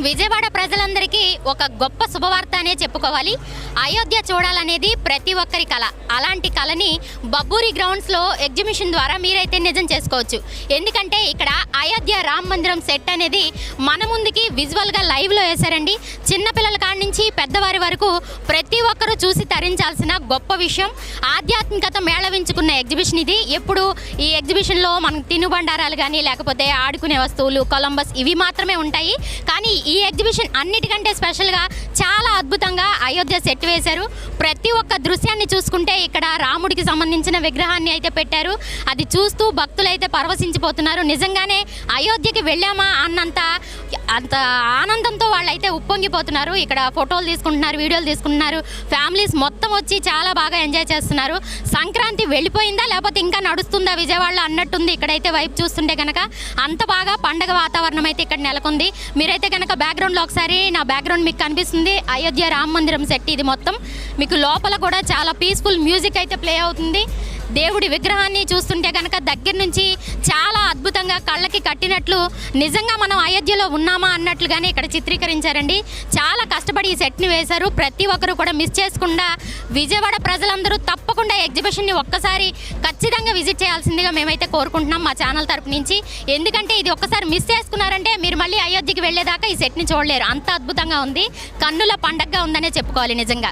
విజయవాడ ప్రజలందరికీ ఒక గొప్ప శుభవార్త అనే చెప్పుకోవాలి. అయోధ్య చూడాలనేది ప్రతి ఒక్కరి కళ. అలాంటి కళని బబ్బూరి గ్రౌండ్స్లో ఎగ్జిబిషన్ ద్వారా మీరైతే నిజం చేసుకోవచ్చు. ఎందుకంటే ఇక్కడ అయోధ్య రామ మందిరం సెట్ అనేది మన ముందుకి విజువల్గా లైవ్లో వేశారండి. చిన్నపిల్లల కాడి నుంచి పెద్దవారి వరకు ప్రతి ఒక్కరూ చూసి తరించాల్సిన గొప్ప విషయం. ఆధ్యాత్మికత మేళవించుకున్న ఎగ్జిబిషన్ ఇది. ఎప్పుడు ఈ ఎగ్జిబిషన్లో మనకు తినుబండారాలు కానీ లేకపోతే ఆడుకునే వస్తువులు, కొలంబస్ ఇవి మాత్రమే ఉంటాయి. కానీ ఈ ఎగ్జిబిషన్ అన్నిటికంటే స్పెషల్గా చాలా అద్భుతంగా అయోధ్య సెట్ వేశారు. ప్రతి ఒక్క దృశ్యాన్ని చూసుకుంటే ఇక్కడ రాముడికి సంబంధించిన విగ్రహాన్ని అయితే పెట్టారు. అది చూస్తూ భక్తులు అయితే పరవశించిపోతున్నారు. నిజంగానే అయోధ్యకి వెళ్ళామా అంత ఆనందంతో వాళ్ళైతే ఉప్పొంగిపోతున్నారు. ఇక్కడ ఫోటోలు తీసుకుంటున్నారు, వీడియోలు తీసుకుంటున్నారు. ఫ్యామిలీస్ మొత్తం వచ్చి చాలా బాగా ఎంజాయ్ చేస్తున్నారు. సంక్రాంతి వెళ్ళిపోయిందా లేకపోతే ఇంకా నడుస్తుందా విజయవాడలో అన్నట్టుంది ఇక్కడైతే వైపు చూస్తుంటే కనుక. అంత బాగా పండగ వాతావరణం అయితే ఇక్కడ నెలకొంది. మీరైతే కనుక బ్యాక్గ్రౌండ్లో ఒకసారి నా బ్యాక్గ్రౌండ్ మీకు కనిపిస్తుంది. అయోధ్య రామ మందిరం సెట్ ఇది మొత్తం. మీకు లోపల కూడా చాలా పీస్ఫుల్ మ్యూజిక్ అయితే ప్లే అవుతుంది. దేవుడి విగ్రహాన్ని చూస్తుంటే కనుక దగ్గర నుంచి చాలా అద్భుతంగా కళ్ళకి కట్టినట్లు నిజంగా మనం అయోధ్యలో ఉన్నామా అన్నట్లుగానే ఇక్కడ చిత్రీకరించారండి. చాలా కష్టపడి ఈ సెట్ని వేశారు. ప్రతి ఒక్కరు కూడా మిస్ చేసుకుండా విజయవాడ ప్రజలందరూ తప్పకుండా ఎగ్జిబిషన్ని ఒక్కసారి ఖచ్చితంగా విజిట్ చేయాల్సిందిగా మేమైతే కోరుకుంటున్నాం మా ఛానల్ తరపు నుంచి. ఎందుకంటే ఇది ఒక్కసారి మిస్ చేసుకున్నారంటే మీరు మళ్ళీ అయోధ్యకి వెళ్ళేదాకా ఈ సెట్ని చూడలేరు. అంత అద్భుతంగా ఉంది. కన్నుల పండగగా ఉందనే చెప్పుకోవాలి నిజంగా.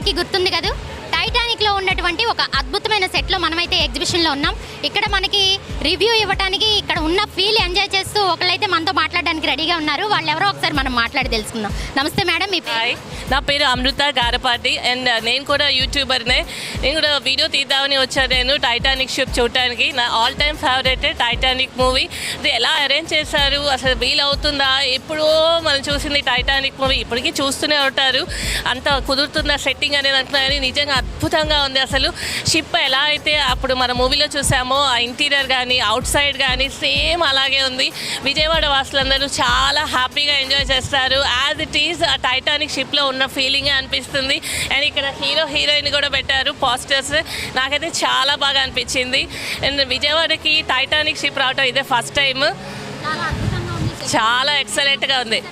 అందరికీ గుర్తుంది కదా, టైటానిక్లో ఉన్నటువంటి ఒక అద్భుతమైన సెట్లో మనమైతే ఎగ్జిబిషన్లో ఉన్నాం. ఇక్కడ మనకి రివ్యూ ఇవ్వడానికి, ఇక్కడ ఉన్న ఫీల్ ఎంజాయ్ చేస్తూ ఒకళ్ళైతే మనతో మాట్లాడడానికి రెడీగా ఉన్నారు. వాళ్ళు ఎవరో ఒకసారి మనం మాట్లాడి తెలుసుకుందాం. నమస్తే మేడం, మీ పేరు? హాయ్, నా పేరు అమృత గారపాటి అండ్ నేను కూడా యూట్యూబర్నే. నేను కూడా వీడియో తీద్దామని వచ్చాను నేను టైటానిక్ షిప్ చూడటానికి. నా all time favourite Titanic movie. అది ఎలా అరేంజ్ చేశారు, అసలు వీల్ అవుతుందా? ఎప్పుడో మనం చూసింది టైటానిక్ మూవీ, ఇప్పటికీ చూస్తూనే ఉంటారు. అంత కుదురుతుందా సెట్టింగ్ అనేది అంటున్నారు. నిజంగా అద్భుతంగా ఉంది. అసలు షిప్ ఎలా అయితే అప్పుడు మన మూవీలో చూసామో ఆ ఇంటీరియర్ కానీ అవుట్ సైడ్ కానీ సేమ్ అలాగే ఉంది. విజయవాడ వాసులందరూ చాలా హ్యాపీగా ఎంజాయ్ చేస్తారు. యాజ్ ఇట్ ఈజ్ ఆ టైటానిక్ షిప్లో ఉన్న ఫీలింగే అనిపిస్తుంది. అండ్ ఇక్కడ హీరో హీరోయిన్ కూడా పెట్టారు పోస్టర్స్. నాకైతే చాలా బాగా అనిపించింది. అండ్ విజయవాడకి టైటానిక్ షిప్ రావటం ఇదే ఫస్ట్ టైం. చాలా ఎక్సలెంట్గా ఉంది.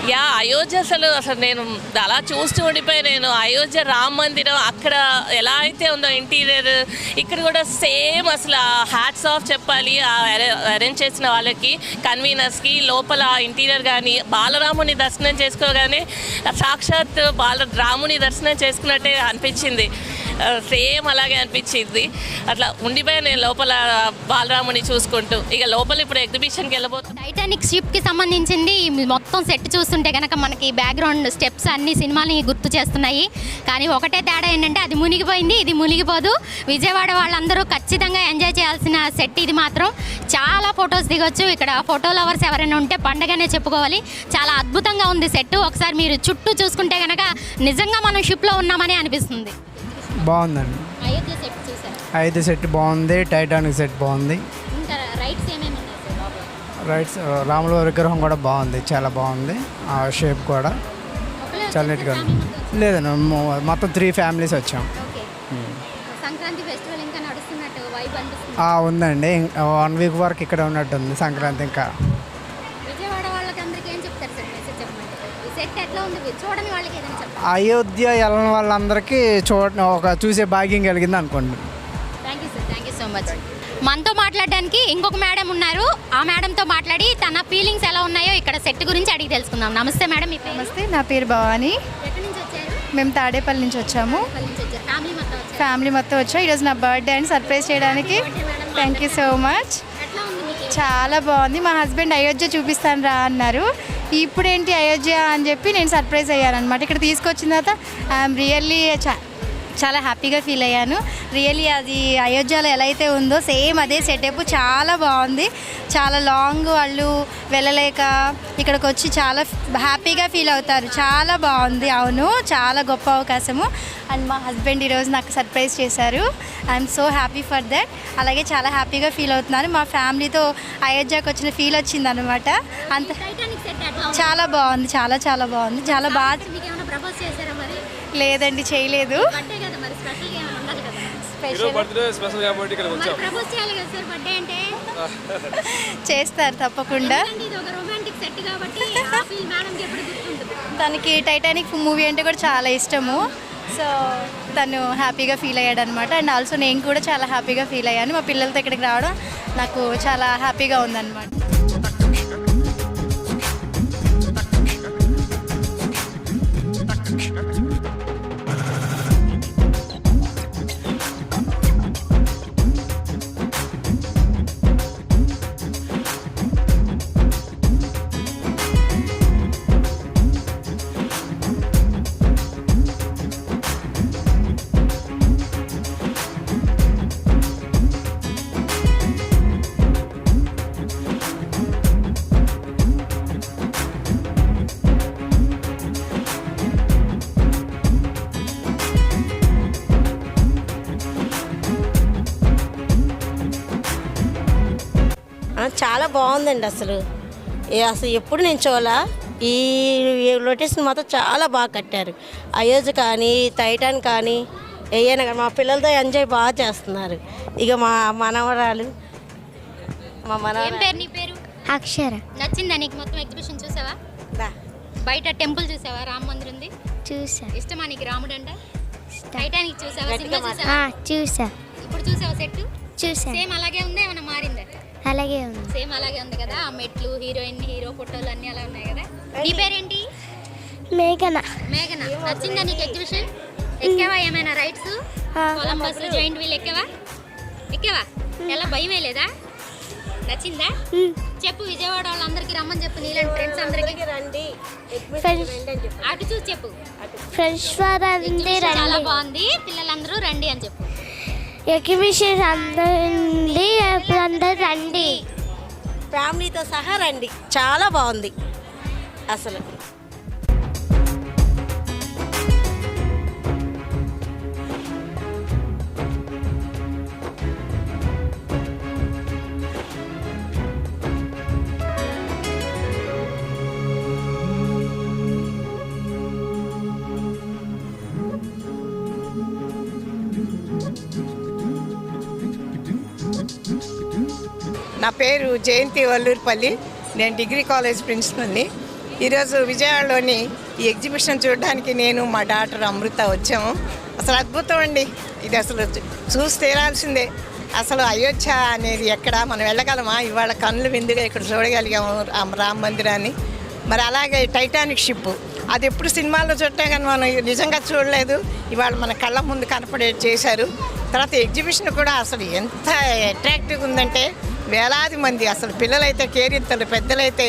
యా, అయోధ్య అసలు నేను అలా చూస్తూ ఉండిపోయి. నేను అయోధ్య రామ మందిరం అక్కడ ఎలా అయితే ఉందో ఇంటీరియర్, ఇక్కడ కూడా సేమ్. అసలు హ్యాట్స్ ఆఫ్ చెప్పాలి అరేంజ్ చేసిన వాళ్ళకి, కన్వీనర్స్కి. లోపల ఇంటీరియర్ కానీ బాలరాముని దర్శనం చేసుకోగానే సాక్షాత్ రాముని దర్శనం చేసుకున్నట్టే అనిపించింది. సేమ్ అలాగే అనిపించింది. అట్లా ఉండిపోయి నేను లోపల బాలరాముని చూసుకుంటూ. ఇక లోపల ఇప్పుడు ఎగ్జిబిషన్కి వెళ్ళబోతుంది. టైటానిక్ షిప్కి సంబంధించింది మొత్తం సెట్ చూస్తుంటే కనుక మనకి బ్యాక్గ్రౌండ్ స్టెప్స్ అన్ని సినిమాని గుర్తు చేస్తున్నాయి. కానీ ఒకటే తేడా ఏంటంటే అది మునిగిపోయింది, ఇది మునిగిపోదు. విజయవాడ వాళ్ళందరూ ఖచ్చితంగా ఎంజాయ్ చేయాల్సిన సెట్ ఇది మాత్రం. చాలా ఫొటోస్ దిగొచ్చు. ఇక్కడ ఫోటో లవర్స్ ఎవరైనా ఉంటే పండగనే చెప్పుకోవాలి. చాలా అద్భుతంగా ఉంది సెట్. ఒకసారి మీరు చుట్టూ చూసుకుంటే కనుక నిజంగా మనం షిప్లో ఉన్నామని అనిపిస్తుంది. బాగుందండి. అయోధ్య సెట్ చూసారు? అయోధ్య సెట్ బాగుంది, టైటానిక్ సెట్ బాగుంది. ఇంకా రైట్స్ ఏమేమి ఉన్నాయి సార్ లోపల? రైట్స్ రాముల విగ్రహం కూడా బాగుంది, చాలా బాగుంది. ఆ షేప్ కూడా చాలా నీట్గా ఉంది. లేదండి, మొత్తం 3 ఫ్యామిలీస్ వచ్చాం. ఓకే. సంక్రాంతి ఫెస్టివల్ ఇంకా నడుస్తున్నట్టు వైబ్ అనిపిస్తుంది. ఉందండి, 1 వీక్ వరకు ఇక్కడ ఉన్నట్టుంది సంక్రాంతి. ఇంకా విజయవాడ వాళ్ళకి అందరికీ ఏం చెప్తారు సార్ మెసేజ్ చెప్పమంటే? ఈ సెట్ ఎట్లా ఉంది? చూడని వాళ్ళకి ఏదైనా చెప్పండి. అయోధ్య వెళ్ళని వాళ్ళందరికీ చూసే భాగ్యం కలిగింది అనుకోండి. Thank you sir, thank you so much. మనతో మాట్లాడడానికి ఇంకొక మేడం ఉన్నారు. ఆ మేడంతో మాట్లాడి తన ఫీలింగ్స్ ఎలా ఉన్నాయో ఇక్కడ సెట్ గురించి అడిగి తెలుసుకుందాం. నమస్తే మేడం, మీ పేరు? నమస్తే, నా పేరు భవాని. ఎక్కడి నుంచి వచ్చారు? మేము తాడేపల్లి నుంచి వచ్చాము. ఫ్యామిలీ మొత్తం వచ్చారు? ఫ్యామిలీ మొత్తం వచ్చాం. ఈరోజు నా బర్త్డే అండ్ సర్ప్రైజ్ చేయడానికి. Thank you so much. ఎట్లా ఉంది మీకు? చాలా బాగుంది. మా హస్బెండ్ అయోధ్య చూపిస్తాను రా అన్నారు. ఇప్పుడేంటి అయోధ్య అని చెప్పి నేను సర్ప్రైజ్ అయ్యాను అనమాట. ఇక్కడ తీసుకొచ్చిన తర్వాత ఐఎమ్ రియల్లీ చాలా హ్యాపీగా ఫీల్ అయ్యాను. రియల్లీ అది అయోధ్యలో ఎలా అయితే ఉందో సేమ్ అదే సెటప్. చాలా బాగుంది. చాలా లాంగ్ వాళ్ళు వెళ్ళలేక ఇక్కడికి వచ్చి చాలా హ్యాపీగా ఫీల్ అవుతారు. చాలా బాగుంది. అవును, చాలా గొప్ప అవకాశము. అండ్ మా హస్బెండ్ ఈరోజు నాకు సర్ప్రైజ్ చేశారు. I'm so happy for that. అలాగే చాలా హ్యాపీగా ఫీల్ అవుతున్నాను. మా ఫ్యామిలీతో అయోధ్యకు వచ్చిన ఫీల్ వచ్చింది అనమాట. అంత టైటానిక్ సెట్ ఎట్లా ఉంది? చాలా బాగుంది, చాలా చాలా బాగుంది. చాలా బాగా. మీకు ఏమైనా ప్రపోజ్ చేశారా మరి? లేదండి, చేయలేదు. బర్త్డే కదా మరి, స్పెషల్ గా ఏమైనా ఉండాలి కదా? స్పెషల్ కాబట్టి ఇక్కడ వచ్చాం. ప్రపోజ్ చేయాలి కదా సార్ బర్త్డే అంటే? చేస్తారు తప్పకుండా. ఎందుకంటే ఇది ఒక రొమాంటిక్ సెట్ కాబట్టి ఆ ఫీల్ మేడంకి ఎప్పుడు గుర్తుంటుంది. తనకి టైటానిక్ మూవీ అంటే కూడా చాలా ఇష్టము. సో తను హ్యాపీగా ఫీల్ అయ్యాడు అనమాట. అండ్ ఆల్సో నేను కూడా చాలా హ్యాపీగా ఫీల్ అయ్యాను. మా పిల్లలతో ఇక్కడికి రావడం నాకు చాలా హ్యాపీగా ఉందన్నమాట. చాలా బాగుందండి. అసలు ఎప్పుడు నేను చూడాల. ఈ లొకేషన్ మాత్రం చాలా బాగా కట్టారు. అయోధ్య కానీ టైటాన్ కానీ ఏయైనా కానీ మా పిల్లలతో ఎంజాయ్ బాగా చేస్తున్నారు. ఇక మా మనవరాలు ఏం పేరు నీ పేరు? అక్షర. నచ్చిందా నీకు మొత్తం ఎగ్జిబిషన్? చూసావా? బయట టెంపుల్ చూసావా? రామ మందిర్ ఉంది, చూసా. ఇష్టమా నీకు రాముడు అంటే? టైటానిక్ చూసావా? సినిమా చూసావా? చూసా. ఇప్పుడు చూసావా సెట్? చూసా. సేమ్ అలాగే ఉందా, ఏమైనా మారిందా? అలాగే ఉంది. సేమ్ అలాగే ఉంది కదా. ఆ మెట్లు, హీరోయిన్, హీరో ఫోటోలు అన్నీ అలా ఉన్నాయి కదా. నీ పేరేంటి? మేఘన మేఘన నచ్చిందా నీకు ఎగ్జిబిషన్? ఎక్కావా ఏమైనా రైడ్స్? కొలంబస్ జాయింట్ వీల్ ఎక్కావా? ఎలా భయమే లేదా? నచ్చిందా? చెప్పు విజయవాడ వాళ్ళందరికీ రమ్మని చెప్పు, నీలాంటి ఫ్రెండ్స్ అందరికీ రండి, అటు చూసి చెప్పు. ఫ్రెండ్స్ రండి చాలా బాగుంది, పిల్లలందరూ రండి అని చెప్పు. ఎగ్జిబిషన్ అందరూ రండి, ఫ్యామిలీతో సహా రండి, చాలా బాగుంది అసలు. నా పేరు జయంతి వల్లూరుపల్లి. నేను డిగ్రీ కాలేజ్ ప్రిన్సిపల్ని. ఈరోజు విజయవాడలోని ఈ ఎగ్జిబిషన్ చూడడానికి నేను మా డాక్టర్ అమృత వచ్చాము. అసలు అద్భుతం అండి, ఇది అసలు చూసి తీరాల్సిందే. అసలు అయోధ్య అనేది ఎక్కడ మనం వెళ్ళగలమా? ఇవాళ కన్నుల విందుగా ఇక్కడ చూడగలిగాము రామ మందిరాన్ని. మరి అలాగే టైటానిక్ షిప్, అది ఎప్పుడు సినిమాల్లో చూడటం కానీ మనం నిజంగా చూడలేదు, ఇవాళ మన కళ్ళ ముందు కనపడేది చేశారు. తర్వాత ఎగ్జిబిషన్ కూడా అసలు ఎంత అట్రాక్టివ్గా ఉందంటే వేలాది మంది, అసలు పిల్లలైతే కేరింతలు, పెద్దలైతే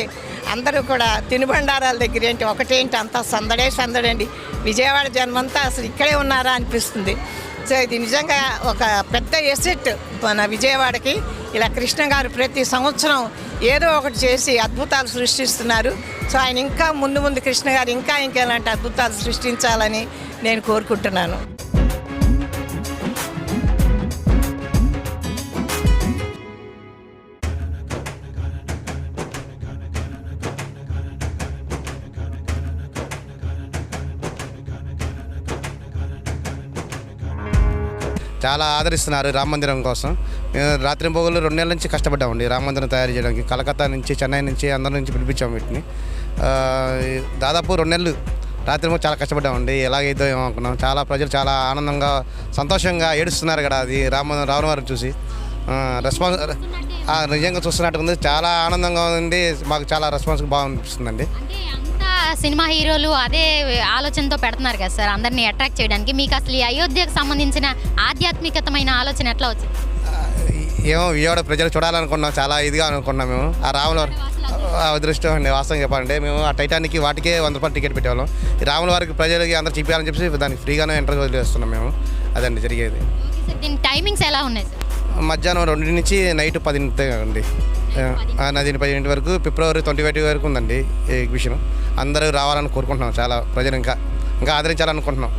అందరూ కూడా తినుబండారాల దగ్గర ఏంటి ఒకటేంటి అంతా సందడండి. విజయవాడ జన్మంతా అసలు ఇక్కడే ఉన్నారా అనిపిస్తుంది. సో ఇది నిజంగా ఒక పెద్ద ఎసెట్ మన విజయవాడకి. ఇలా కృష్ణ గారు ప్రతి సంవత్సరం ఏదో ఒకటి చేసి అద్భుతాలు సృష్టిస్తున్నారు. సో ఆయన ఇంకా ముందు కృష్ణ గారు ఇంకా ఇలాంటి అద్భుతాలు సృష్టించాలని నేను కోరుకుంటున్నాను. చాలా ఆదరిస్తున్నారు రామ మందిరం కోసం. మేము రాత్రి పొగలు 2 నెలల నుంచి కష్టపడ్డామండి రామ మందిరం తయారు చేయడానికి. కలకత్తా నుంచి, చెన్నై నుంచి, అందరి నుంచి పిలిపించాము వీటిని. దాదాపు 2 నెలలు రాత్రి చాలా కష్టపడ్డామండి. ఎలాగైతే ఏమో అనుకున్నాం. చాలా ప్రజలు చాలా ఆనందంగా, సంతోషంగా ఏడుస్తున్నారు కదా అది రావణ వారిని చూసి. రెస్పాన్స్ నిజంగా చూస్తున్నట్టు ఉంది, చాలా ఆనందంగా ఉంది. మాకు చాలా రెస్పాన్స్ బాగా అనిపిస్తుందండి. సినిమా హీరోలు అదే ఆలోచనతో పెడుతున్నారు కదా సార్ అందరినీ అట్రాక్ట్ చేయడానికి. మీకు అసలు ఈ అయోధ్యకు సంబంధించిన ఆధ్యాత్మికతమైన ఆలోచన ఎట్లా వచ్చింది? ఏమో విజయవాడ ప్రజలు చూడాలనుకున్నాం, చాలా ఇదిగా అనుకున్నాం మేము. ఆ రాముల అదృష్టం అండి వాస్తవం చెప్పాలంటే. మేము ఆ టైటానిక్కి వాటికే 100 రూపాయలు టికెట్ పెట్టేవాళ్ళం. ఈ రాముల వారికి ప్రజలకి అందరూ చూపించాలని చెప్పి దానికి ఫ్రీగానే ఎంటర్ వదిలేస్తున్నాం మేము. అదండి జరిగేది. దీని టైమింగ్స్ ఎలా ఉన్నాయి సార్? మధ్యాహ్నం 2 నుంచి నైట్ 10 అండి. దీని 10 వరకు, ఫిబ్రవరి 28 వరకు ఉందండి ఈ ఎగ్జిబిషన్. అందరూ రావాలని కోరుకుంటున్నాం. చాలా ప్రజలు ఇంకా ఆదరించాలనుకుంటున్నాం.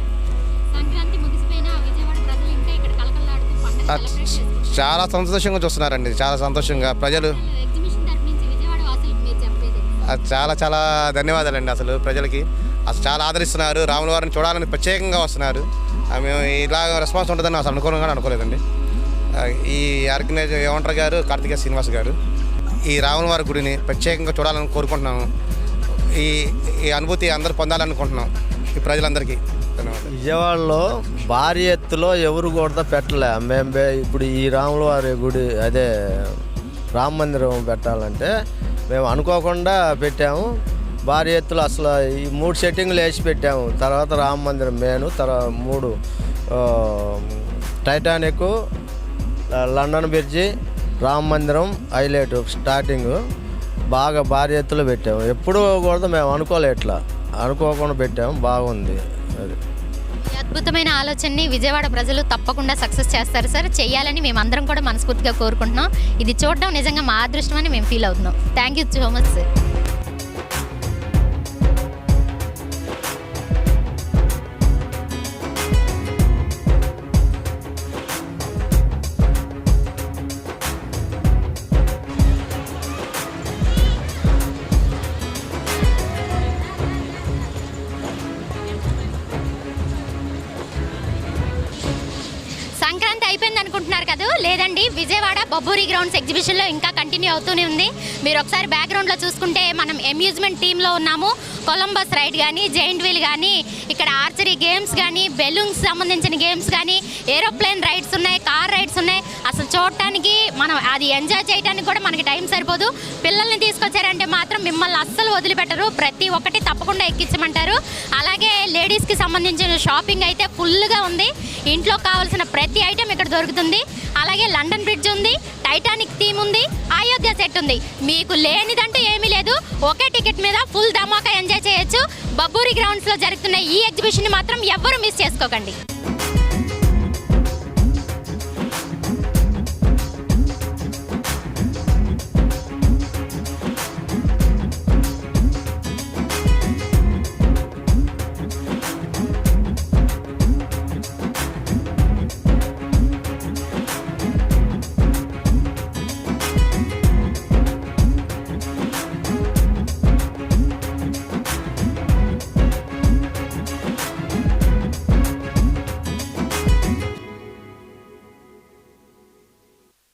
చాలా సంతోషంగా చూస్తున్నారండి, చాలా సంతోషంగా ప్రజలు. చాలా చాలా ధన్యవాదాలండి అసలు ప్రజలకి. అసలు చాలా ఆదరిస్తున్నారు. రాముల వారిని చూడాలని ప్రత్యేకంగా వస్తున్నారు. మేము ఇలా రెస్పాన్స్ ఉంటుందని అసలు అనుకోలేదండి. ఈ ఆర్గనైజర్ ఏమంటారు గారు, కార్తికేయ శ్రీనివాస్ గారు, ఈ రాముల వారి గుడిని ప్రత్యేకంగా చూడాలని కోరుకుంటున్నాము. ఈ అనుభూతి అందరూ పొందాలనుకుంటున్నాం ఈ ప్రజలందరికీ. విజయవాడలో భారీ ఎత్తులో ఎవరు కూడా పెట్టలే. మేము ఇప్పుడు ఈ రాముల వారి గుడి, అదే రామ మందిరం పెట్టాలంటే మేము అనుకోకుండా పెట్టాము. భారీ ఎత్తులో అసలు ఈ 3 సెట్టింగ్లు వేసి పెట్టాము. తర్వాత రామ మందిరం మెయిన్, తర్వాత 3 టైటానిక్, లండన్ బ్రిడ్జి, రామ మందిరం హైలైట్ స్టార్టింగ్ బాగా భారీ ఎత్తులో పెట్టాము. ఎప్పుడూ కూడా మేము అనుకోకుండా పెట్టాము. బాగుంది. అది అద్భుతమైన ఆలోచనని విజయవాడ ప్రజలు తప్పకుండా సక్సెస్ చేస్తారు సార్. చేయాలని మేమందరం కూడా మనస్ఫూర్తిగా కోరుకుంటున్నాం. ఇది చూడడం నిజంగా మా అదృష్టం అని మేము ఫీల్ అవుతున్నాం. Thank you so much sir. అనుకుంటున్నారు కదా, లేదండి, విజయవాడ బబ్బూరి గ్రౌండ్స్ ఎగ్జిబిషన్లో ఇంకా కంటిన్యూ అవుతూనే ఉంది. మీరు ఒకసారి బ్యాక్గ్రౌండ్లో చూసుకుంటే మనం అమ్యూజ్మెంట్ టీంలో ఉన్నాము. కొలంబస్ రైడ్ కానీ, జైంట్ వీల్ కానీ, ఇక్కడ ఆర్చరీ గేమ్స్ కానీ, బెలూన్స్ సంబంధించిన గేమ్స్ కానీ, ఏరోప్లేన్ రైడ్స్ ఉన్నాయి, కార్ రైడ్స్ ఉన్నాయి. అసలు చూడటానికి మనం అది ఎంజాయ్ చేయడానికి కూడా మనకి టైం సరిపోదు. పిల్లల్ని తీసుకొచ్చారంటే మాత్రం మిమ్మల్ని అస్సలు వదిలిపెట్టరు, ప్రతి ఒక్కటి తప్పకుండా ఎక్కించమంటారు. అలాగే లేడీస్కి సంబంధించిన షాపింగ్ అయితే ఫుల్గా ఉంది. ఇంట్లో కావాల్సిన ప్రతి ఐటెం ఇక్కడ దొరుకుతుంది. అలాగే లండన్ బ్రిడ్జ్ ఉంది, టైటానిక్ థీమ్ ఉంది, అయోధ్య సెట్ ఉంది. మీకు లేనిదంటూ ఏమీ లేదు. ఒకే టికెట్ మీద ఫుల్ ధమాకా ఎంజాయ్ చేయొచ్చు. బబ్బూరి గ్రౌండ్స్లో జరుగుతున్న ఈ ఎగ్జిబిషన్ మాత్రం ఎవ్వరూ మిస్ చేసుకోకండి.